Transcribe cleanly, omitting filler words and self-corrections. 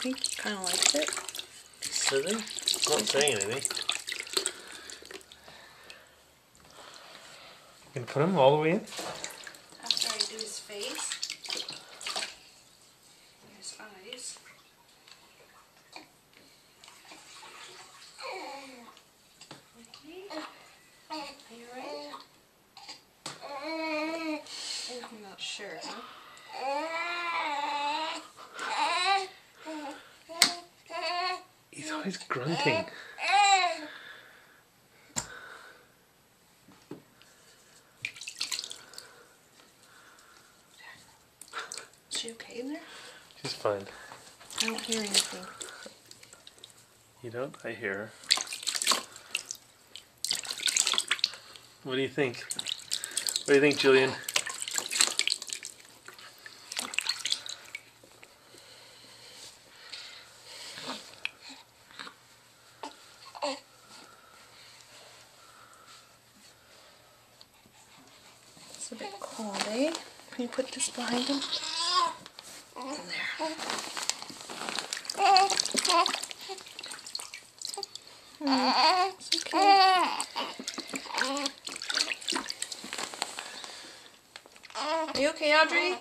think he kind of likes it. Does he? He's not saying anything. You can put him all the way in? After I do his face. His eyes. Are you ready? I'm not sure, huh? He's always grunting. Is she okay in there? She's fine. I don't hear anything. You don't? I hear her. What do you think? What do you think, Julian? It's a bit cold, eh? Can you put this behind him? There. It's okay. Are you okay, Audrey?